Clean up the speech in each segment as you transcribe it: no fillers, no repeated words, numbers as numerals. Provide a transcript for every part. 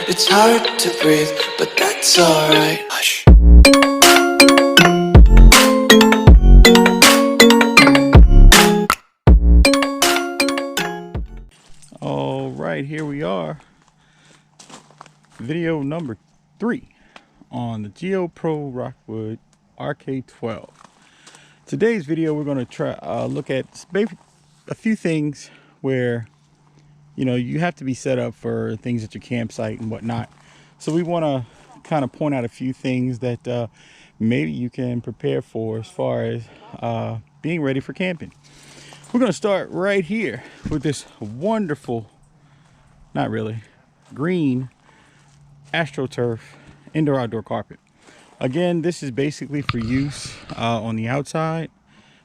It's hard to breathe, but that's alright. Hush. All right, here we are. Video number 3 on the GeoPro Rockwood RK12. Today's video, we're going to try look at a few things where you have to be set up for things at your campsite and whatnot. So we want to kind of point out a few things that maybe you can prepare for as far as being ready for camping. We're going to start right here with this wonderful, not really, green AstroTurf indoor outdoor carpet. Again, this is basically for use on the outside.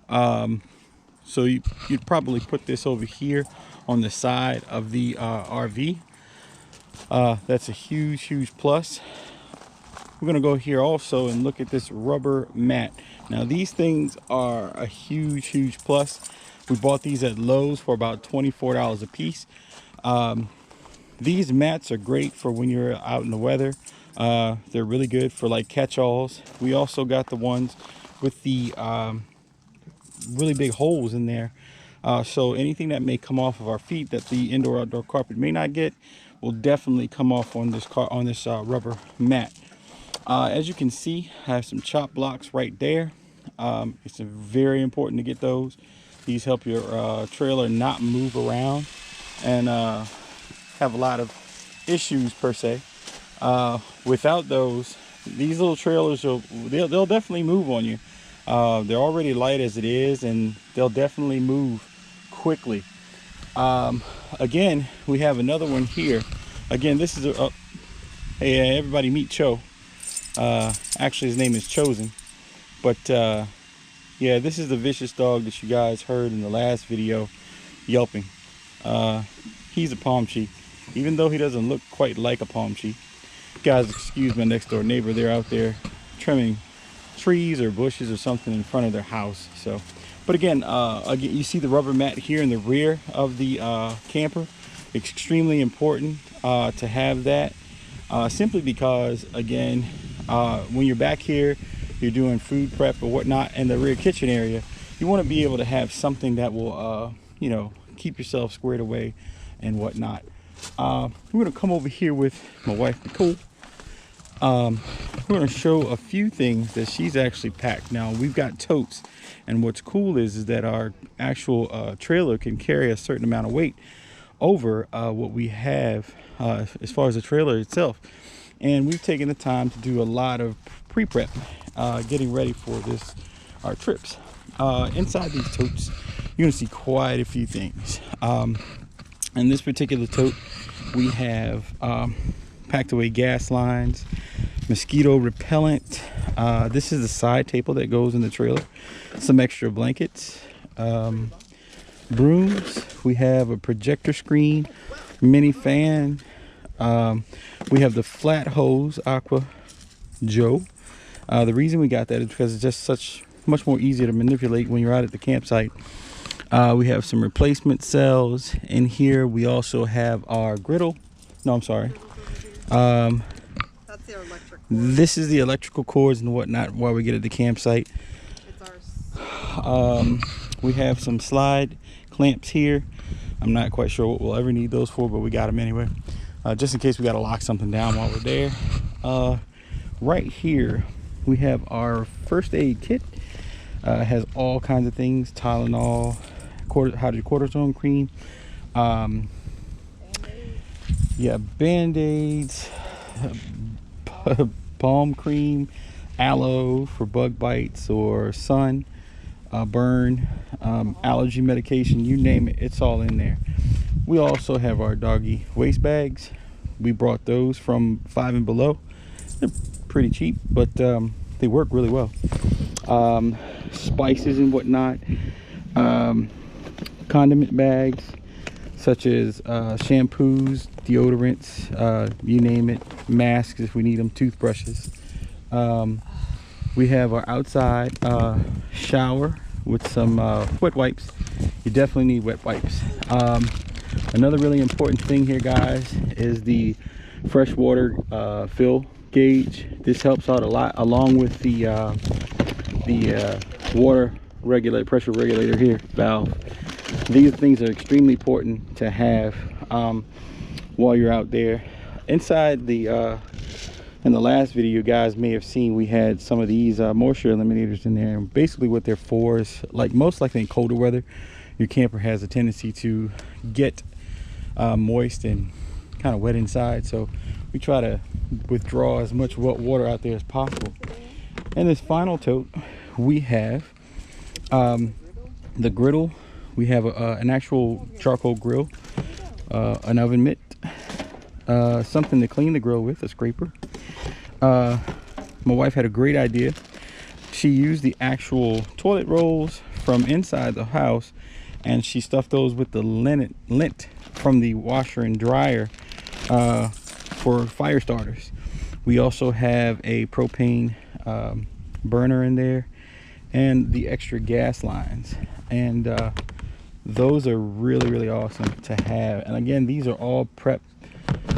So you'd probably put this over here on the side of the RV. That's a huge plus. We're gonna go here also and look at this rubber mat. Now these things are a huge plus. We bought these at Lowe's for about $24 a piece. These mats are great for when you're out in the weather. They're really good for like catch-alls. We also got the ones with the really big holes in there. So anything that may come off of our feet that the indoor outdoor carpet may not get will definitely come off on this rubber mat. As you can see, I have some chop blocks right there. It's very important to get those. These help your trailer not move around and have a lot of issues per se. Without those, these little trailers they'll definitely move on you. They're already light as it is, and they'll definitely move quickly. Again, we have another one here. Again, this is hey everybody, meet Cho. Actually his name is Chosen, but yeah, this is the vicious dog that you guys heard in the last video yelping. He's a palm sheep, even though he doesn't look quite like a palm sheep. Guys, excuse my next door neighbor, they're out there trimming trees or bushes or something in front of their house. So, but again, you see the rubber mat here in the rear of the camper. Extremely important to have that, simply because again, when you're back here, you're doing food prep or whatnot in the rear kitchen area, you want to be able to have something that will keep yourself squared away and whatnot. We're going to come over here with my wife Nicole. We're going to show a few things that she's actually packed. Now we've got totes, and what's cool is that our actual trailer can carry a certain amount of weight over what we have as far as the trailer itself. And we've taken the time to do a lot of pre-prep, getting ready for our trips. Inside these totes, you're going to see quite a few things. In this particular tote, we have packed away gas lines, mosquito repellent. This is the side table that goes in the trailer. Some extra blankets, brooms. We have a projector screen, mini fan. We have the flat hose Aqua Joe. The reason we got that is because it's just much more easier to manipulate when you're out at the campsite. We have some replacement cells in here. We also have our griddle. No, I'm sorry. That's the electric cord. This is the electrical cords and whatnot while we get at the campsite. It's ours. We have some slide clamps here. I'm not quite sure what we'll ever need those for, but we got them anyway. Just in case we got to lock something down while we're there. Right here, we have our first aid kit. It has all kinds of things: Tylenol, hydrocortisone cream, yeah, Band-Aids, balm cream, aloe for bug bites or sun burn, allergy medication, you name it, it's all in there. We also have our doggy waste bags. We brought those from 5 and Below. They're pretty cheap, but they work really well. Spices and whatnot, condiment bags such as shampoos, deodorants, you name it, masks if we need them, toothbrushes. We have our outside shower with some wet wipes. You definitely need wet wipes. Another really important thing here, guys, is the freshwater fill gauge. This helps out a lot, along with the water regulator, pressure regulator here, valve. These things are extremely important to have while you're out there. Inside the in the last video you guys may have seen, we had some of these moisture eliminators in there, and basically what they're for is, like, most likely in colder weather, your camper has a tendency to get moist and kind of wet inside, so we try to withdraw as much water out there as possible. And this final tote, we have the griddle. We have an actual charcoal grill, an oven mitt, something to clean the grill with, a scraper. My wife had a great idea. She used the actual toilet rolls from inside the house, and she stuffed those with the lint from the washer and dryer for fire starters. We also have a propane burner in there, and the extra gas lines, and those are really awesome to have. And again, these are all prep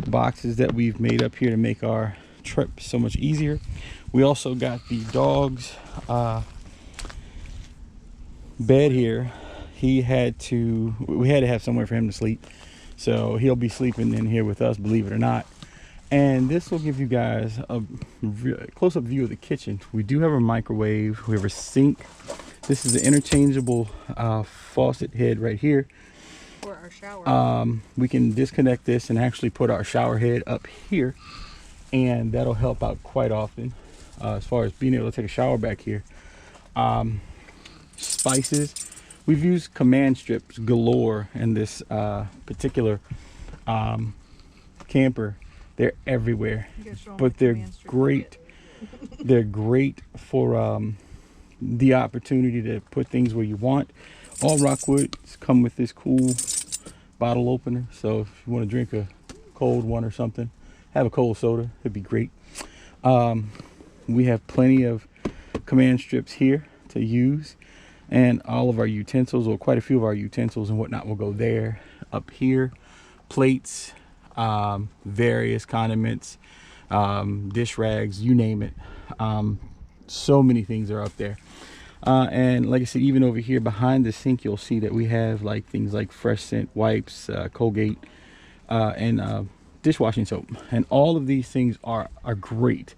boxes that we've made up here to make our trip so much easier. We also got the dog's bed here. We had to have somewhere for him to sleep, so he'll be sleeping in here with us, believe it or not. And this will give you guys a close-up view of the kitchen. We do have a microwave, we have a sink. This is an interchangeable faucet head right here. For our shower. We can disconnect this and actually put our shower head up here, and that'll help out quite often as far as being able to take a shower back here. Spices, we've used command strips galore in this particular camper. They're everywhere, but they're great. They're great for the opportunity to put things where you want. All Rockwoods come with this cool bottle opener, so if you want to drink a cold one or something, have a cold soda, it'd be great. We have plenty of command strips here to use, and all of our utensils, or quite a few of our utensils and whatnot, will go there. Up here, plates, various condiments, dish rags, you name it. So many things are up there. And like I said, even over here behind the sink, you'll see that we have like things like fresh scent wipes, Colgate, and dishwashing soap. And all of these things are great.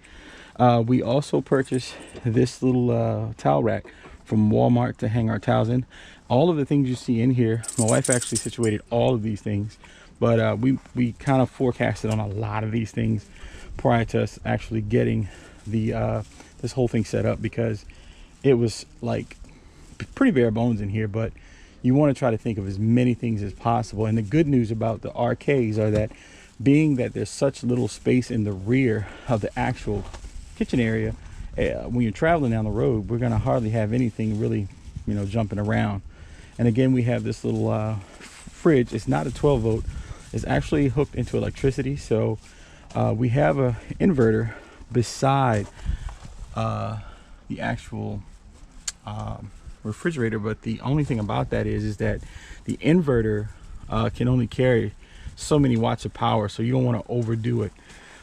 We also purchased this little towel rack from Walmart to hang our towels in. All of the things you see in here, my wife actually situated all of these things, but we kind of forecasted on a lot of these things prior to us actually getting the this whole thing set up, because it was like pretty bare bones in here, but you want to try to think of as many things as possible. And the good news about the RKs are that, being that there's such little space in the rear of the actual kitchen area, when you're traveling down the road, we're going to hardly have anything really, jumping around. And again, we have this little fridge. It's not a 12 volt. It's actually hooked into electricity. So we have a inverter beside the actual refrigerator, but the only thing about that is that the inverter can only carry so many watts of power, so you don't want to overdo it.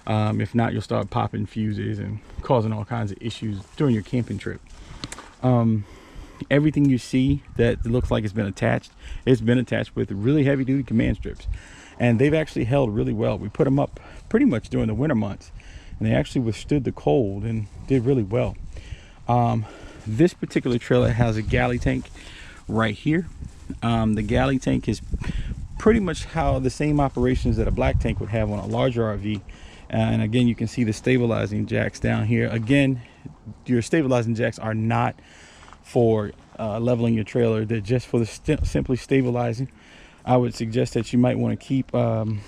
If not, you'll start popping fuses and causing all kinds of issues during your camping trip. Everything you see that looks like it's been attached with really heavy duty command strips, and they've actually held really well. We put them up pretty much during the winter months, and they actually withstood the cold and did really well. This particular trailer has a galley tank right here. The galley tank is pretty much how the same operations that a black tank would have on a larger RV. And again, you can see the stabilizing jacks down here. Again, your stabilizing jacks are not for leveling your trailer. They're just for the simply stabilizing. I would suggest that you might want to keep some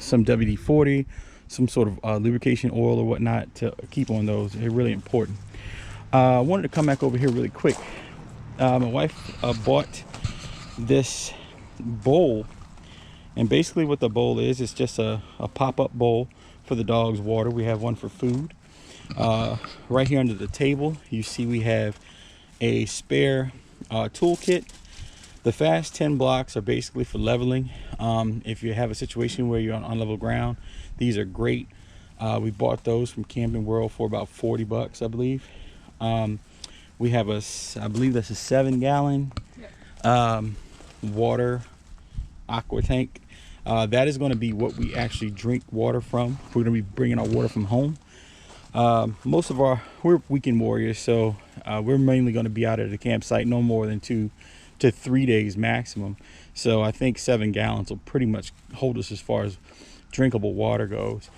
WD-40, some sort of lubrication oil or whatnot to keep on those. They're really important. I wanted to come back over here really quick. My wife bought this bowl, and basically what the bowl is, it's just a pop-up bowl for the dog's water. We have one for food. Right here under the table, you see we have a spare toolkit. The fast 10 blocks are basically for leveling. If you have a situation where you're on unlevel ground, these are great. We bought those from Camping World for about 40 bucks, I believe. We have I believe that's a 7-gallon water Aqua tank. That is going to be what we actually drink water from. We're going to be bringing our water from home. Most of we're weekend warriors, so we're mainly going to be out at the campsite no more than 2 to 3 days maximum. So I think 7 gallons will pretty much hold us as far as drinkable water goes.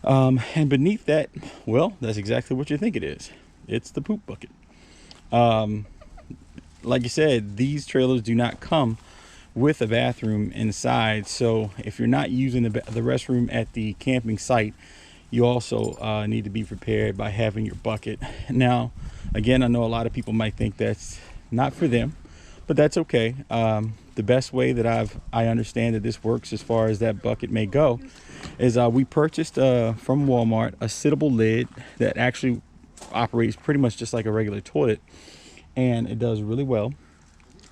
And beneath that, well, that's exactly what you think it is. It's the poop bucket. Like you said, these trailers do not come with a bathroom inside, so if you're not using the restroom at the camping site, you also need to be prepared by having your bucket. Now, again, I know a lot of people might think that's not for them, but that's okay. The best way that I understand that this works as far as that bucket may go is we purchased from Walmart a sittable lid that actually operates pretty much just like a regular toilet, and it does really well.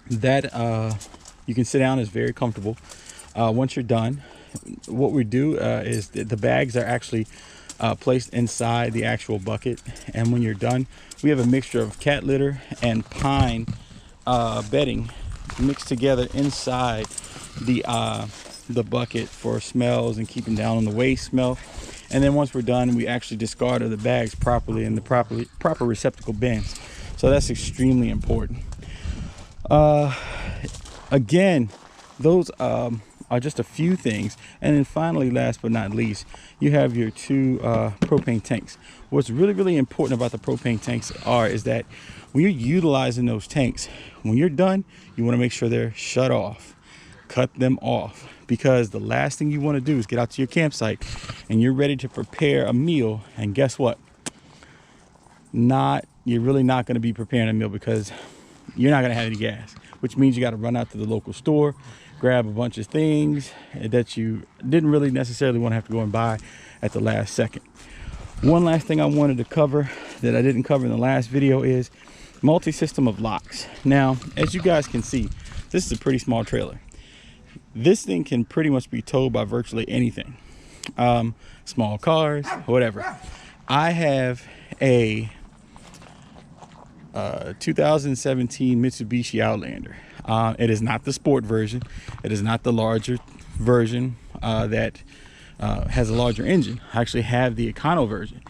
That you can sit down, is very comfortable. Once you're done, what we do is the bags are actually placed inside the actual bucket, and when you're done, we have a mixture of cat litter and pine bedding mixed together inside the bucket for smells and keeping down on the waste smell. And then once we're done, we actually discard the bags properly in the proper receptacle bins. So that's extremely important. Again, those are just a few things. And then finally, last but not least, you have your 2 propane tanks. What's really, really important about the propane tanks is that when you're utilizing those tanks, when you're done, you want to make sure they're shut off. Cut them off, because the last thing you want to do is get out to your campsite and you're ready to prepare a meal, and guess what? You're really not going to be preparing a meal, because you're not going to have any gas, which means you got to run out to the local store, grab a bunch of things that you didn't really necessarily want to have to go and buy at the last second. One last thing I wanted to cover that I didn't cover in the last video is multi-system of locks. Now, as you guys can see, this is a pretty small trailer. This thing can pretty much be towed by virtually anything, small cars, whatever. I have a 2017 Mitsubishi Outlander. It is not the sport version. It is not the larger version that has a larger engine. I actually have the econo version,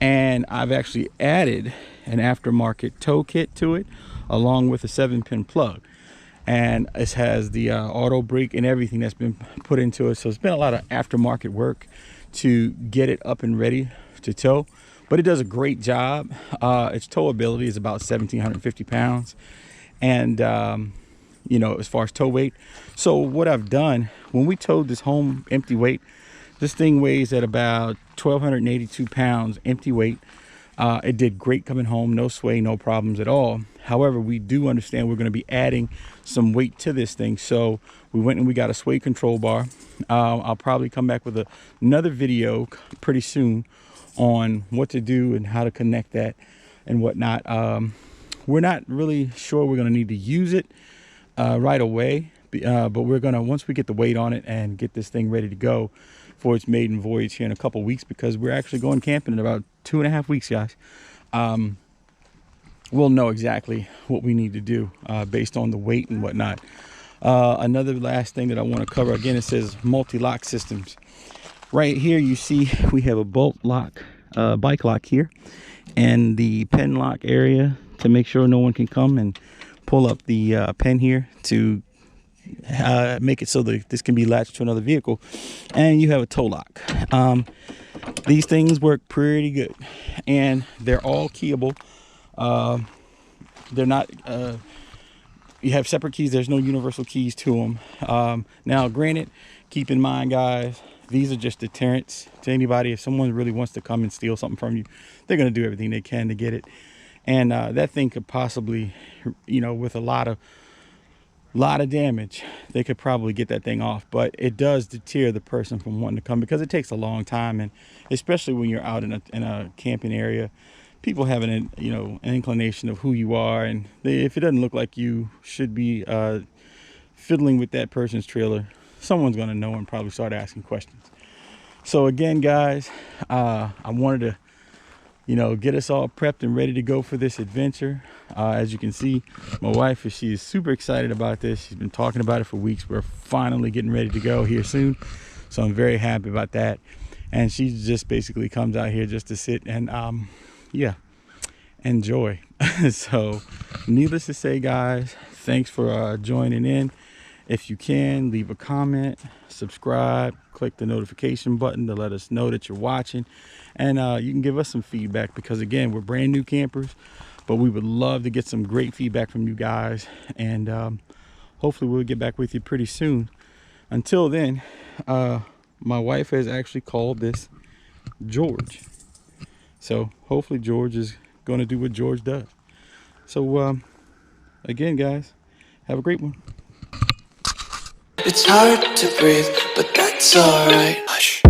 and I've actually added an aftermarket tow kit to it along with a 7-pin plug, and it has the auto brake and everything that's been put into it. So it's been a lot of aftermarket work to get it up and ready to tow, but it does a great job. Its towability is about 1,750 pounds, and you know, as far as tow weight. So what I've done, when we towed this home empty weight, this thing weighs at about 1,282 pounds empty weight. It did great coming home, no sway, no problems at all. However, we do understand we're going to be adding some weight to this thing, so we went and we got a sway control bar. I'll probably come back with another video pretty soon on what to do and how to connect that and whatnot. We're not really sure we're going to need to use it right away, but we're gonna, once we get the weight on it and get this thing ready to go for its maiden voyage here in a couple weeks, because we're actually going camping in about 2.5 weeks, guys. We'll know exactly what we need to do based on the weight and whatnot. Another last thing that I want to cover, again, it says multi-lock systems. Right here you see we have a bolt lock, bike lock here, and the pen lock area to make sure no one can come and pull up the pen here to make it so that this can be latched to another vehicle. And you have a tow lock. These things work pretty good, and they're all keyable. They're not you have separate keys. There's no universal keys to them. Now granted, keep in mind, guys, these are just deterrents to anybody. If someone really wants to come and steal something from you, they're going to do everything they can to get it. And that thing could possibly, you know, with a lot of damage, they could probably get that thing off. But it does deter the person from wanting to come, because it takes a long time, and especially when you're out in a camping area, people have an inclination of who you are, and if it doesn't look like you should be fiddling with that person's trailer, someone's going to know and probably start asking questions. So again, guys, I wanted to, you know, get us all prepped and ready to go for this adventure. As you can see, my wife, she is super excited about this. She's been talking about it for weeks. We're finally getting ready to go here soon. So I'm very happy about that. And she just basically comes out here just to sit and, yeah, enjoy. So needless to say, guys, thanks for joining in. If you can, leave a comment, subscribe, click the notification button to let us know that you're watching. And you can give us some feedback, because again, we're brand new campers, but we would love to get some great feedback from you guys. And hopefully we'll get back with you pretty soon. Until then, my wife has actually called this George. So hopefully George is going to do what George does. So again, guys, have a great one. It's hard to breathe, but that's alright. Hush.